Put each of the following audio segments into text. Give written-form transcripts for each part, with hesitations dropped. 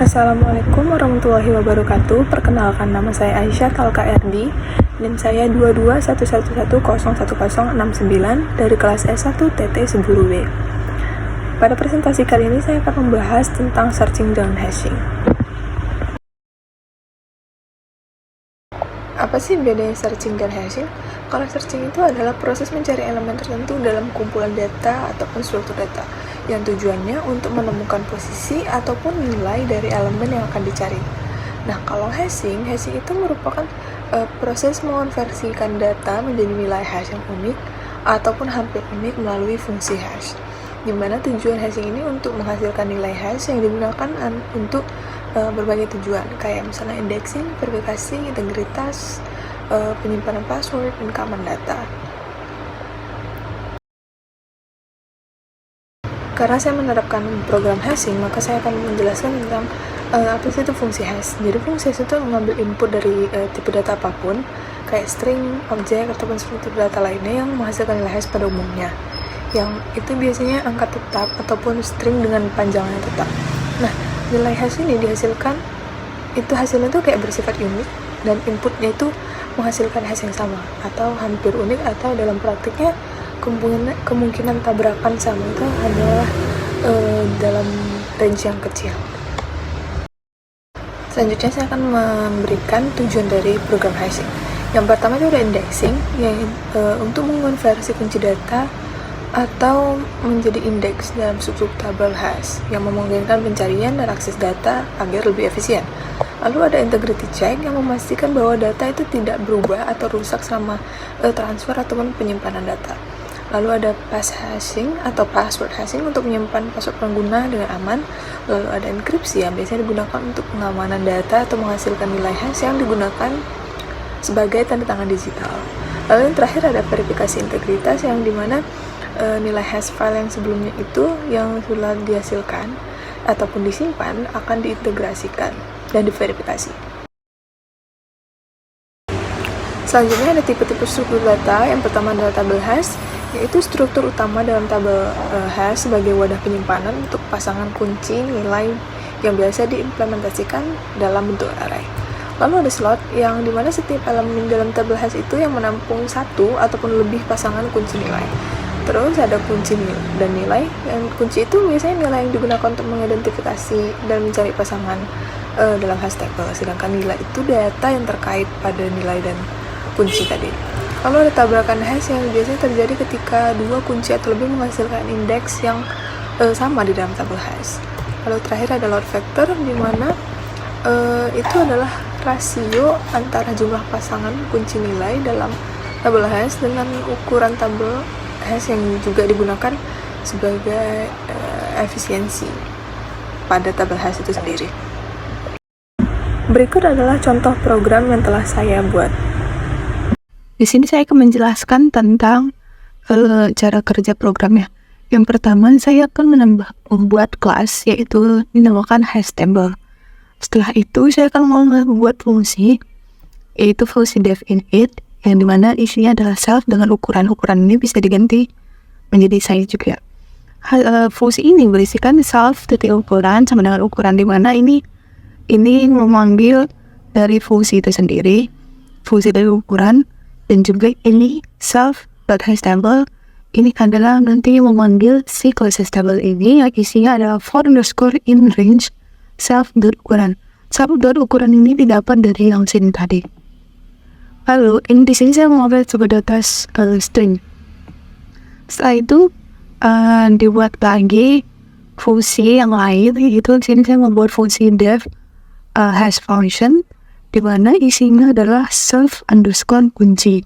Assalamualaikum warahmatullahi wabarakatuh. Perkenalkan, nama saya Aisyah Talka Erdi. NIM saya 2211101069 dari kelas S1 TT Seburu W. Pada presentasi kali ini saya akan membahas tentang searching dan hashing. Apa sih bedanya searching dan hashing? Kalau searching itu adalah proses mencari elemen tertentu dalam kumpulan data ataupun struktur data yang tujuannya untuk menemukan posisi ataupun nilai dari elemen yang akan dicari. Nah, kalau hashing itu merupakan proses mengonversikan data menjadi nilai hash yang unik ataupun hampir unik melalui fungsi hash. Di mana tujuan hashing ini untuk menghasilkan nilai hash yang digunakan untuk berbagai tujuan, kayak misalnya indexing, verifikasi, integritas, penyimpanan password, dan keamanan data. Karena saya menerapkan program hashing, maka saya akan menjelaskan tentang apa sih itu fungsi hash. Jadi fungsi hash itu mengambil input dari tipe data apapun, kayak string, objek, ataupun struktur data lainnya yang menghasilkan nilai hash pada umumnya. Yang itu biasanya angka tetap ataupun string dengan panjang yang tetap. Nah, nilai hash ini dihasilkan, itu hasilnya tuh kayak bersifat unik, dan inputnya itu menghasilkan hash yang sama atau hampir unik, atau dalam praktiknya kemungkinan tabrakan sama itu adalah dalam range yang kecil. Selanjutnya saya akan memberikan tujuan dari program hashing. Yang pertama itu ada indexing, yang untuk mengonversi kunci data atau menjadi indeks dalam struktur tabel hash yang memungkinkan pencarian dan akses data agar lebih efisien. Lalu ada integrity check yang memastikan bahwa data itu tidak berubah atau rusak selama transfer ataupun penyimpanan data. Lalu ada pass hashing atau password hashing untuk menyimpan password pengguna dengan aman. Lalu ada enkripsi yang biasanya digunakan untuk pengamanan data atau menghasilkan nilai hash yang digunakan sebagai tanda tangan digital. Lalu yang terakhir ada verifikasi integritas, yang dimana nilai hash file yang sebelumnya itu yang sudah dihasilkan ataupun disimpan akan diintegrasikan dan diverifikasi. Selanjutnya ada tipe-tipe struktur data. Yang pertama adalah tabel hash, yaitu struktur utama dalam tabel hash sebagai wadah penyimpanan untuk pasangan kunci nilai yang biasa diimplementasikan dalam bentuk array. Lalu ada slot, yang dimana setiap elemen dalam tabel hash itu yang menampung satu ataupun lebih pasangan kunci nilai. Terus ada kunci dan nilai, yang kunci itu biasanya nilai yang digunakan untuk mengidentifikasi dan mencari pasangan dalam hash table, sedangkan nilai itu data yang terkait pada nilai dan kunci tadi. Lalu ada tabrakan hash, yang biasanya terjadi ketika dua kunci atau lebih menghasilkan indeks yang sama di dalam tabel hash. Lalu terakhir ada load factor, di mana itu adalah rasio antara jumlah pasangan kunci nilai dalam tabel hash dengan ukuran tabel hash yang juga digunakan sebagai efisiensi pada tabel hash itu sendiri. Berikut adalah contoh program yang telah saya buat. Di sini saya akan menjelaskan tentang cara kerja programnya. Yang pertama, saya akan membuat kelas, yaitu dinamakan hash table. Setelah itu, saya akan membuat fungsi, yaitu fungsi def init, yang dimana isinya adalah self dengan ukuran ini bisa diganti menjadi size juga. Fungsi ini berisikan self titik ukuran sama dengan ukuran, dimana ini memanggil dari fungsi itu sendiri, fungsi dari ukuran. Dan juga ini self.hashTable ini adalah nanti memanggil si kelas hashTable ini yang isinya adalah for_in_range self.ukuran. Self.ukuran ini didapat dari yang sini tadi. Lalu di sini saya mengambil sebuah data string. Setelah itu dibuat lagi fungsi yang lain, yaitu di sini saya membuat fungsi def hash function, di mana isinya adalah self_kunci.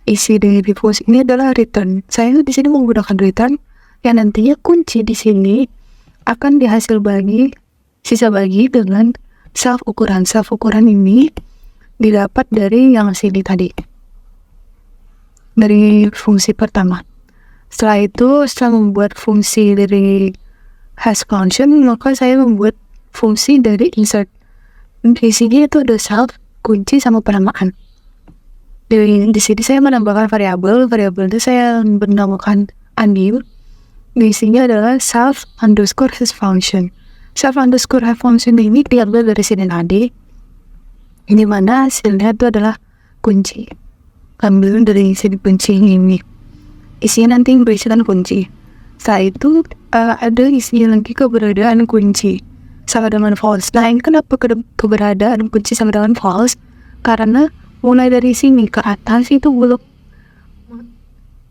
Isi dari fungsi ini adalah return. Saya di sini menggunakan return yang nantinya kunci di sini akan dihasil sisa bagi dengan self ukuran. Self ukuran ini didapat dari yang sini tadi, dari fungsi pertama. Setelah itu, setelah membuat fungsi dari hash function, maka saya membuat fungsi dari insert. Di sini itu ada self, kunci, sama penamaan. Di sini saya menambahkan variabel itu saya menamakan unim. Di sini adalah self_hash function. self_have function ini diambil dari sini tadi, ini mana hasilnya itu adalah kunci. Ambil dari sini kunci ini, isinya nanti berisikan kunci. Setelah itu ada isinya lagi keberadaan kunci sama dengan false. Nah, ini kenapa keberadaan kunci sama dengan false? Karena mulai dari sini ke atas itu belum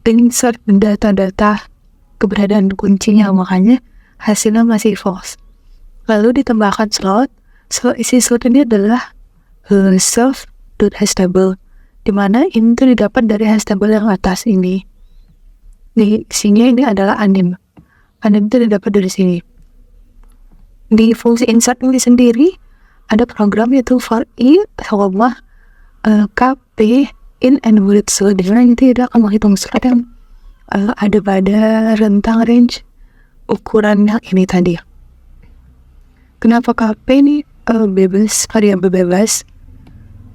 insert data-data keberadaan kuncinya, makanya hasilnya masih false. Lalu ditambahkan slot. Isi slot ini adalah self.hasTable, dimana ini tuh didapat dari hasTable yang atas ini. Di sini ini adalah anim. Anim itu didapat dari sini. Di fungsi insert ini sendiri ada program yaitu for i, kp in and with. So dimana itu tidak akan menghitung slot yang ada pada rentang range ukuran yang ini tadi. Kenapa KP ini bebas, variabel bebas?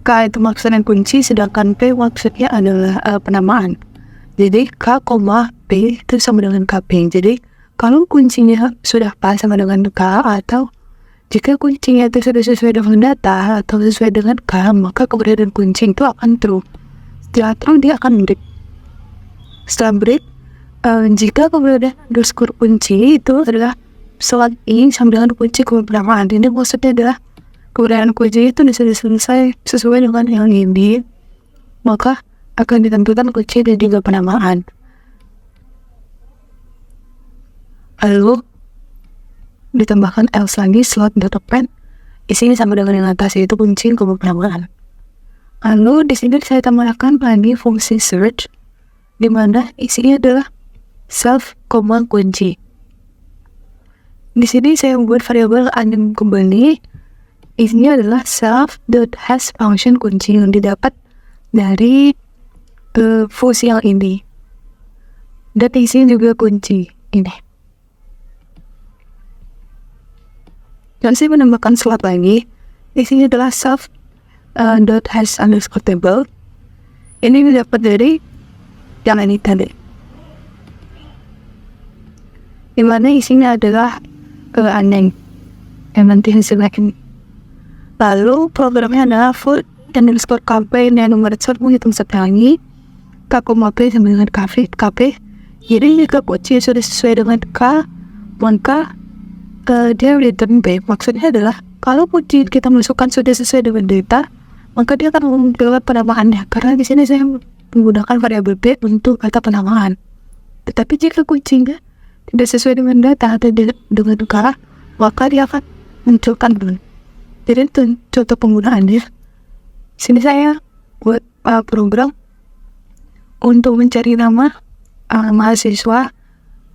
K itu maksudnya kunci, sedangkan P maksudnya adalah penamaan. Jadi K, P itu sama dengan KP. Jadi kalau kuncinya sudah pas sama dengan K, atau jika kuncinya itu sudah sesuai dengan data atau sesuai dengan K, maka keberadaan kunci itu akan true. Setelah true dia akan break. Setelah break, jika keberadaan underscore kunci itu adalah slot i sama dengan kunci kebersamaan. Ini maksudnya adalah keberadaan kunci itu sudah selesai sesuai dengan yang ini, maka akan ditentukan kunci dan juga penamaan. Lalu ditambahkan else lagi, slot.append, isinya sama dengan yang atas, yaitu kunci kebersamaan. Lalu di sini saya tambahkan lagi fungsi search, di mana isinya adalah self, kunci. Di sini saya membuat variabel anim kembali, isinya adalah self.hasFunction kunci yang didapat dari fungsi yang ini, dan isinya juga kunci ini. Dan saya menambahkan slot lagi, isinya adalah self.has_table. Ini didapat dari yang ini tadi, dimana isinya adalah aneh yang nanti hasilnya ini. Lalu programnya adalah food dan underscore kp dan nomor sort menghitung setiap lagi k, p sama dengan kp. Jadi jika kunci sudah sesuai dengan k, maka dia return b. Maksudnya adalah kalau kunci kita masukkan sudah sesuai dengan data, maka dia akan mengambil penamaannya. Karena di sini saya menggunakan variabel b untuk kata penamaan. Tetapi jika kuncinya tidak sesuai dengan data atau dengan k, maka dia akan munculkan dulu. Jadi itu contoh penggunaannya. Sini saya buat program untuk mencari nama mahasiswa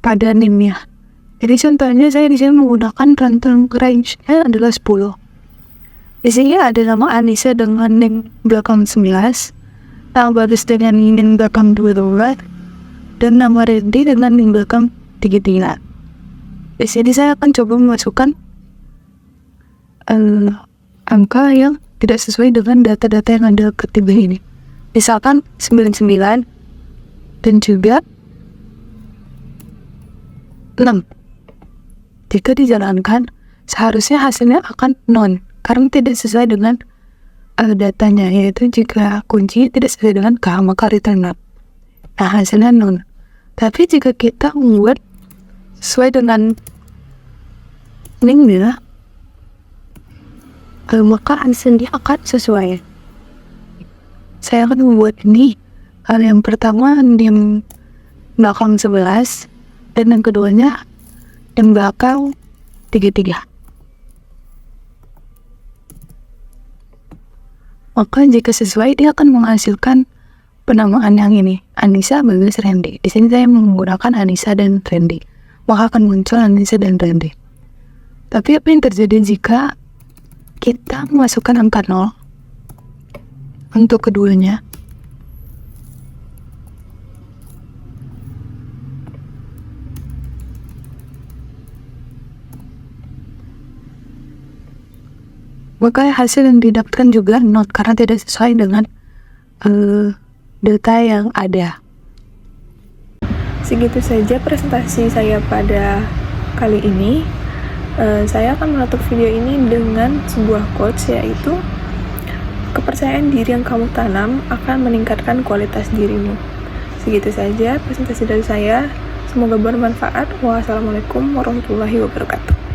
pada NIM-nya. Jadi contohnya saya di sini menggunakan rentang range-nya adalah 10. Di sini ada nama Anissa dengan NIM belakang 19, nama Bagus dengan NIM belakang 22, dan nama Randy dengan NIM belakang 33. Di sini saya akan coba memasukkan angka yang tidak sesuai dengan data-data yang ada ketiga ini. Misalkan 99 dan juga 6. Jika dijalankan, seharusnya hasilnya akan non, karena tidak sesuai dengan datanya, yaitu jika kunci tidak sesuai dengan K, maka return non. Nah, hasilnya non. Tapi jika kita membuat sesuai dengan link-nya, maka hasilnya akan sesuai. Saya akan membuat ini. Yang pertama NIM belakang 11, dan yang keduanya NIM belakang 33. Maka jika sesuai, dia akan menghasilkan penamaan yang ini, Anissa Bagus Randy. Di sini saya menggunakan Anissa dan Randy, maka akan muncul Anissa dan Randy. Tapi apa yang terjadi jika kita memasukkan angka 0 untuk keduanya? Maka hasil yang didapatkan juga not, karena tidak sesuai dengan data yang ada. Segitu saja presentasi saya pada kali ini. Saya akan menutup video ini dengan sebuah quotes, yaitu kepercayaan diri yang kamu tanam akan meningkatkan kualitas dirimu. Segitu saja presentasi dari saya. Semoga bermanfaat. Wassalamualaikum warahmatullahi wabarakatuh.